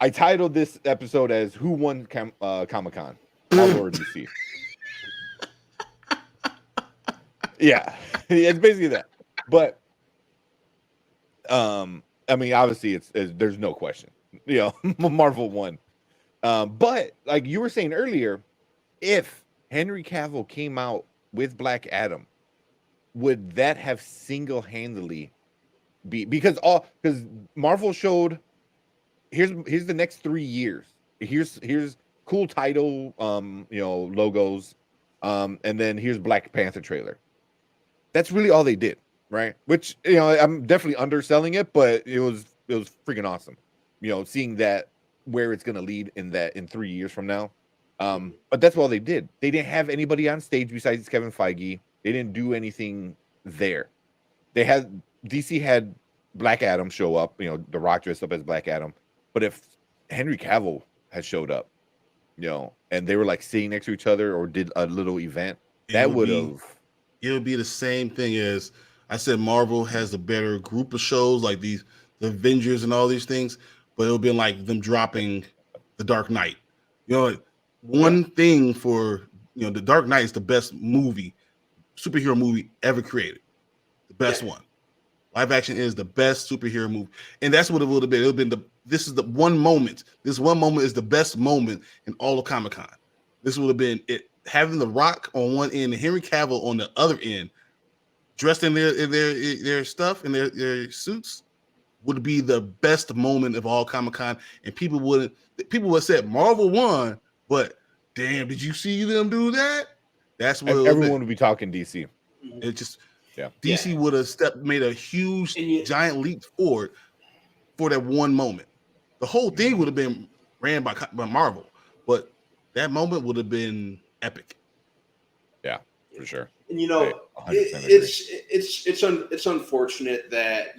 I titled this episode as "Who Won Comic-Con, Marvel or DC?" Yeah, it's basically that. But I mean, obviously, it's there's no question. You know, Marvel won. But like you were saying earlier, if Henry Cavill came out with Black Adam, would that have single-handedly be because Marvel showed here's the next 3 years. Here's cool title, logos, and then here's Black Panther trailer. That's really all they did, right? Which I'm definitely underselling it, but it was freaking awesome. Seeing that where it's gonna lead in 3 years from now. But that's all they did. They didn't have anybody on stage besides Kevin Feige. They didn't do anything there. DC had Black Adam show up, The Rock dressed up as Black Adam. But if Henry Cavill had showed up, and they were like sitting next to each other or did a little event, that would have. It would be the same thing as I said. Marvel has a better group of shows like the Avengers and all these things, but it would be like them dropping the Dark Knight. One thing for the Dark Knight is the best superhero movie ever created, the best one. Live action is the best superhero movie, and that's what it would have been. It would have been this is the one moment. This one moment is the best moment in all of Comic-Con. This would have been it. Having The Rock on one end and Henry Cavill on the other end, dressed in their stuff and their suits, would be the best moment of all Comic-Con. And people would have said Marvel won, but damn, did you see them do that? That's what everyone would be talking DC. It just DC would have made a huge giant leap forward for that one moment. The whole thing would have been ran by Marvel, but that moment would have been epic. Yeah, for sure. And it's unfortunate that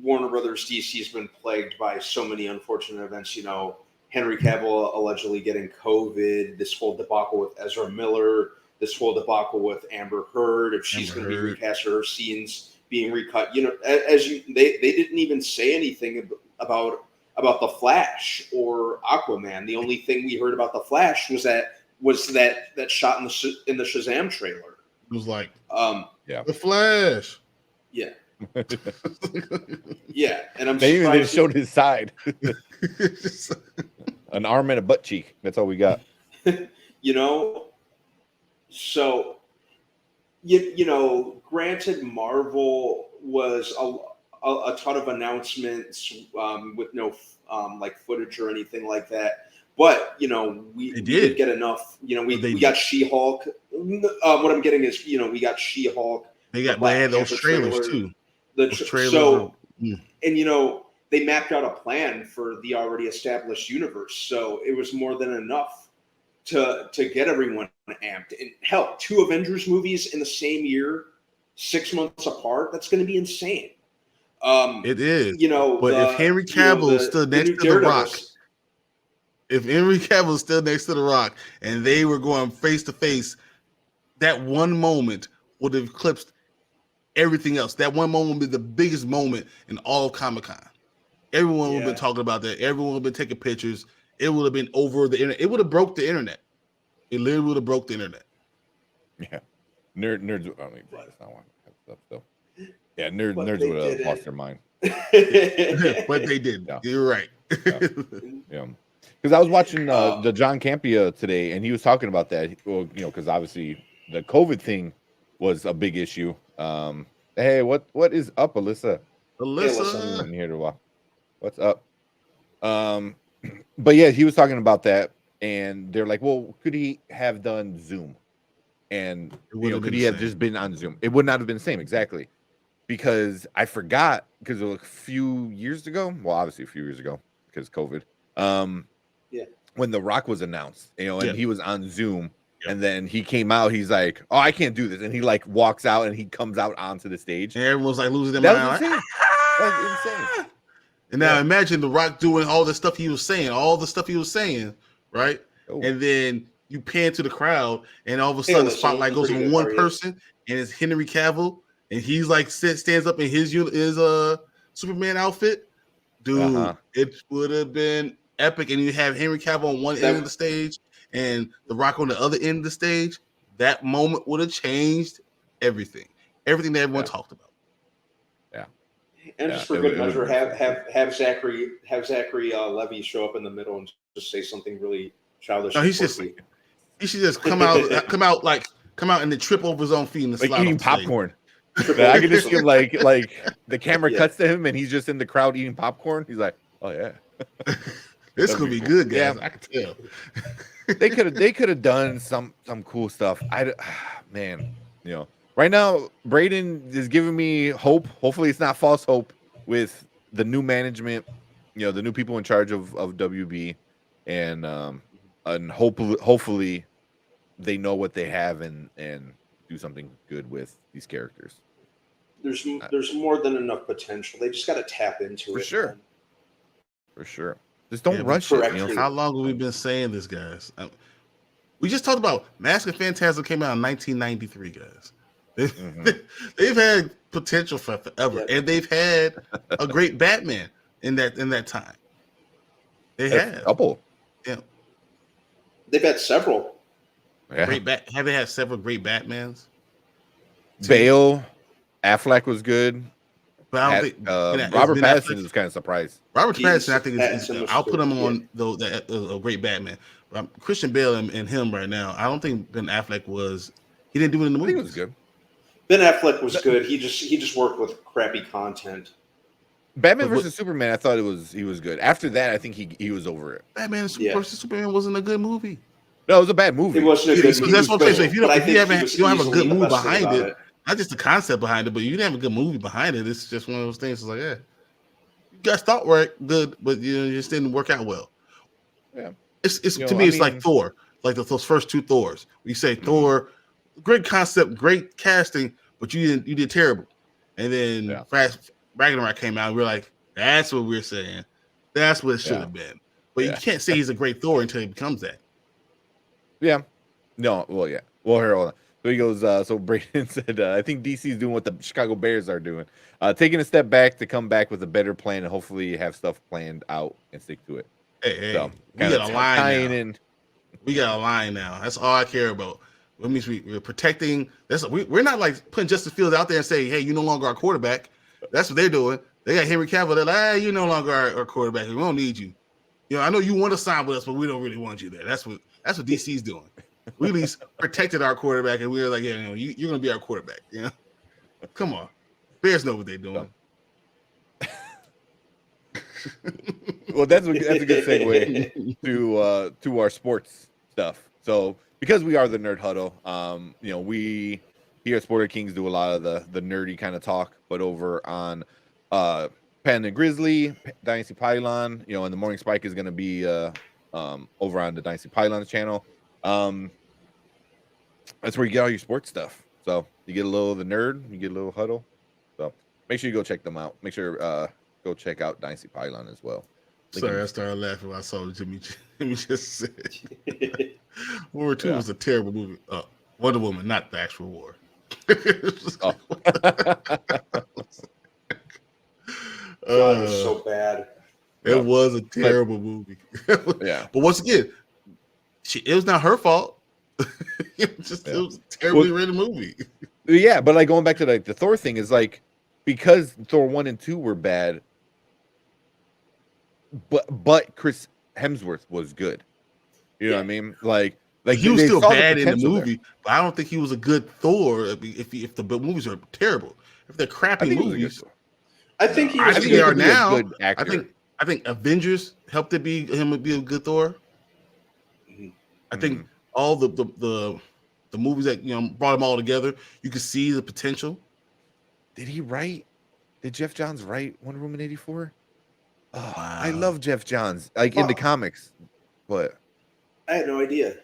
Warner Brothers DC has been plagued by so many unfortunate events. Henry Cavill allegedly getting COVID, this whole debacle with Ezra Miller, this whole debacle with Amber Heard, if she's going to be recast or her scenes being recut. They didn't even say anything about the Flash or Aquaman. The only thing we heard about the Flash was that shot in the Shazam trailer. It was like, the Flash. Yeah. Yeah, and they even showed his side, an arm and a butt cheek. That's all we got. So granted, Marvel was a ton of announcements with no footage or anything like that. But we did get enough. We got She-Hulk. What I'm getting is we got She-Hulk. They had those trailers too. And they mapped out a plan for the already established universe, so it was more than enough to get everyone amped. And hell, 2 Avengers movies in the same year, 6 months apart, that's going to be insane. It is. But if Henry Cavill stood next to The Rock, if Henry Cavill stood next to The Rock and they were going face to face, that one moment would have eclipsed everything else. That one moment would be the biggest moment in all of Comic-Con. Everyone would have been talking about that. Everyone would have been taking pictures. It would have been over the internet. It would have broke the internet. It literally would have broke the internet. Yeah. Nerds. I mean, that's not one stuff though. Yeah, nerds would have lost their mind. But they did. Yeah. You're right. Yeah. Because I was watching the John Campea today, and he was talking about that. Well, because obviously the COVID thing was a big issue. Hey, what is up, Alyssa? Alyssa, I'm here to watch. What's up? But yeah, he was talking about that, and they're like, well, could he have done Zoom? And could he have just been on Zoom? It would not have been the same, exactly. Because I forgot, because a few years ago, well, obviously a few years ago, because COVID, when The Rock was announced, and he was on Zoom, and then he came out, he's like, oh, I can't do this. And he walks out and he comes out onto the stage. And everyone's losing their mind. That was insane. And now imagine The Rock doing all the stuff he was saying, right? Oh. And then you pan to the crowd, and all of a sudden the spotlight goes on one person, and it's Henry Cavill, and he's stands up in his Superman outfit, Dude, it would have been epic. And you have Henry Cavill on one end of the stage and The Rock on the other end of the stage. That moment would have changed everything. Everything that everyone talked about. Yeah. And just for good measure, have Zachary Levi show up in the middle and just say something really childish. No, he should just come out and then trip over his own feet and like eating popcorn. I can just feel like the camera cuts to him and he's just in the crowd eating popcorn. He's like, "Oh yeah, this could be good, guys." Yeah. I can tell. they could have done some cool stuff. Man, right now Braden is giving me hope. Hopefully, it's not false hope with the new management. The new people in charge of WB, and hopefully they know what they have and do something good with these characters. There's more than enough potential. They just got to tap into it. For sure. Just don't rush it. How long have we been saying this, guys? We just talked about Mask of Phantasm came out in 1993, guys. They've had potential for forever, and they've had a great Batman in that time. They had a couple. Yeah, they've had several. Yeah. Have they had several great Batmans? Bale, Affleck was good. But I don't think Robert Pattinson is kind of surprised. Robert Pattinson, I think, I'll put him on a great Batman. But Christian Bale and him right now, I don't think Ben Affleck was. He didn't do it in the movie. I think it was good. Ben Affleck was good. He just worked with crappy content. Batman versus Superman, I thought he was good. After that, I think he was over it. Batman versus Superman wasn't a good movie. No, it was a bad movie. It wasn't a good movie. That's what I'm saying. So if you don't have a good movie behind it, not just the concept behind it, but you didn't have a good movie behind it. It's just one of those things. It's like, you guys thought were good, but you just didn't work out well. Yeah, it's to me, it's like Thor, like those first two Thors. You say Thor, great concept, great casting, but you did terrible. And then Ragnarok came out, and we're like, that's what we're saying. That's what it should have been. But you can't say he's a great Thor until he becomes that. Yeah. No. Well, yeah. Well, here, hold on. So he goes. So Brayden said, "I think DC is doing what the Chicago Bears are doing, taking a step back to come back with a better plan and hopefully have stuff planned out and stick to it." Hey, so, we got a line now. We got a line now. That's all I care about. That means we're protecting. We're not like putting Justin Fields out there and saying, "Hey, you're no longer our quarterback." That's what they're doing. They got Henry Cavill. They're like, "Hey, you're no longer our quarterback. We don't need you." I know you want to sign with us, but we don't really want you there. That's what DC's doing. We at least protected our quarterback, and we were like, you're going to be our quarterback. Come on, Bears know what they're doing. Well, that's a good segue to our sports stuff. So, because we are the Nerd Huddle, we here at Sporter Kings do a lot of the nerdy kind of talk, but over on Panda and Grizzly, Dynasty Pylon, and the Morning Spike is going to be over on the Dynasty Pylons channel. That's where you get all your sports stuff. So you get a little of the nerd, you get a little huddle. So make sure you go check them out. Make sure go check out Dynasty Pylon as well. Sorry, I started laughing when I saw what Jimmy just said. World War II was a terrible movie. Wonder Woman, not the actual war. God, it was so bad. It was a terrible movie. But once again, it was not her fault. It was a terribly written movie. Yeah, but like going back to the Thor thing is like because Thor 1 and 2 were bad, but Chris Hemsworth was good. You know what I mean? Like he was still bad in the movie, but I don't think he was a good Thor if the movies are terrible. If they're crappy movies, I think he was. I think they are now. Good actor. I think Avengers helped him be a good Thor. I think all the movies that brought them all together, you could see the potential. Did Jeff Johns write Wonder Woman 84? Oh, wow. I love Jeff Johns, in the comics, but I had no idea.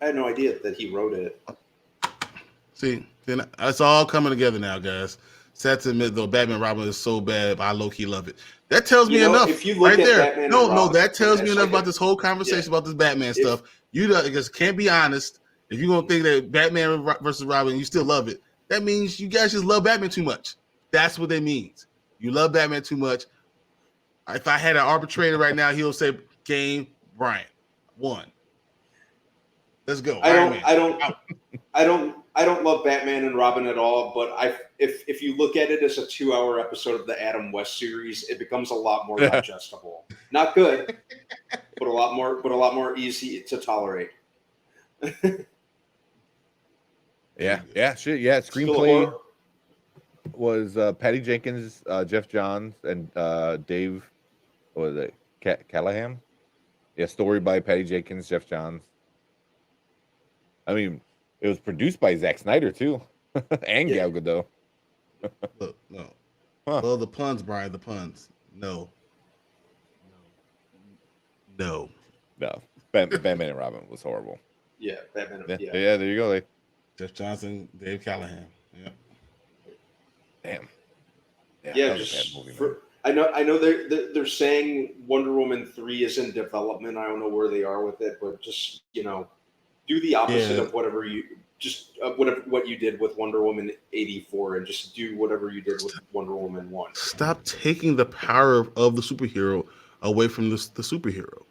That he wrote it. See, then it's all coming together now, guys. Sad to admit, though, Batman Robin is so bad, I low-key love it. That tells me enough. If you look at there. Batman that tells me enough about this whole conversation about this Batman stuff. You just can't be honest. If you're going to think that Batman versus Robin, you still love it, that means you guys just love Batman too much. That's what that means. You love Batman too much. If I had an arbitrator right now, he'll say game Bryant won. Let's go. I don't love Batman and Robin at all, but if you look at it as a 2-hour episode of the Adam West series, it becomes a lot more digestible. Not good, but a lot more easy to tolerate. Yeah. Shit. Yeah. Screenplay was Patty Jenkins, Jeff Johns, and Dave. What was it? Callahan. Yeah. Story by Patty Jenkins, Jeff Johns. I mean, it was produced by Zack Snyder too, and Gal Gadot. Look, no. Huh. Well, the puns, Brian. The puns. No. Batman and Robin was horrible. Yeah, Batman. Yeah. There you go. Like, Jeff Johnson, Dave Callahan. Yeah. Damn. Yeah. Just I know they're saying Wonder Woman 3 is in development. I don't know where they are with it, but just do the opposite of whatever you what you did with Wonder Woman 84, and just do whatever you did with Wonder Woman 1. Stop taking the power of the superhero away from the superhero.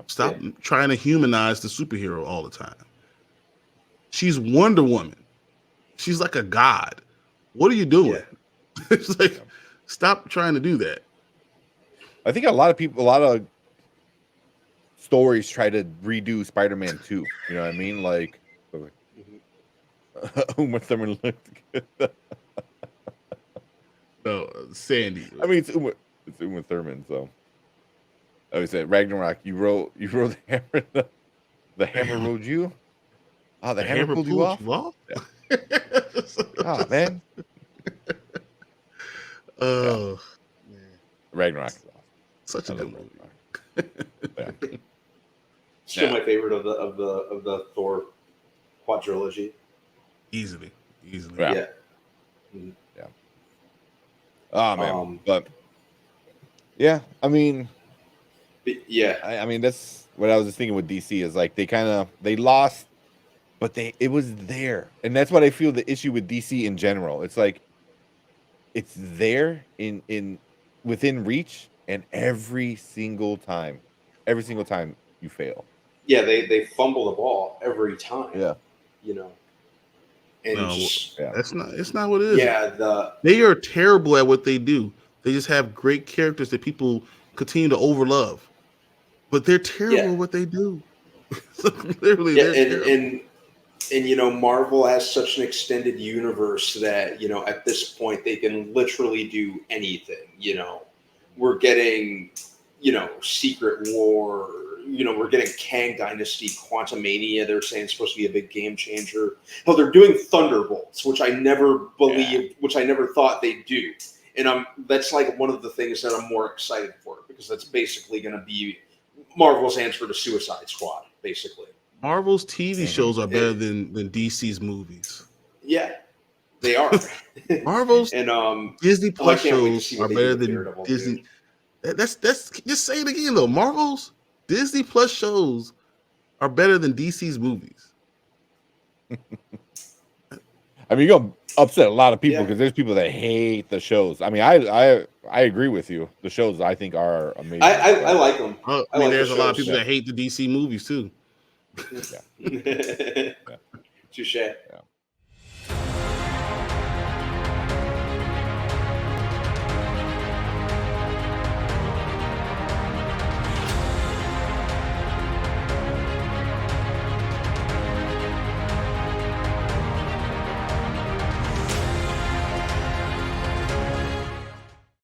Stop trying to humanize the superhero all the time. She's Wonder Woman. She's like a god. What are you doing? Yeah. It's like, stop trying to do that. I think a lot of stories try to redo Spider-Man 2. You know what I mean? Like, Uma Thurman looked good. No, Sandy. I mean, it's Uma Thurman. So I always said Ragnarok. You rode the hammer. The hammer rode you. Oh, the hammer pulled you off. Yeah. Oh man. Oh man. Ragnarok. Such a good movie. Still my favorite of the Thor quadrilogy. Easily. Yeah. Yeah. Oh man. But yeah, I mean, yeah. I mean, that's what I was just thinking with DC is like they lost, but it was there, and that's what I feel the issue with DC in general. It's like it's there in within reach, and every single time you fail. Yeah, they fumble the ball every time. Yeah, And it's not what it is. Yeah, they are terrible at what they do. They just have great characters that people continue to overlove, but they're terrible at what they do. Literally, and Marvel has such an extended universe that at this point they can literally do anything. We're getting Secret War. We're getting Kang Dynasty, Quantumania. They're saying it's supposed to be a big game changer. Hell, they're doing Thunderbolts, which I never believed, which I never thought they'd do. And that's like one of the things that I'm more excited for, because that's basically going to be Marvel's answer to Suicide Squad, basically. Marvel's TV shows are better than DC's movies. Yeah, they are. Marvel's and Disney Plus shows are better than Daredevil, Disney. That's just say it again though. Marvel's Disney Plus shows are better than DC's movies. I mean, you're gonna upset a lot of people because there's people that hate the shows. I mean, I agree with you. The shows I think are amazing. I like them. I mean, there's a lot of people that hate the DC movies too. Touche. Yeah.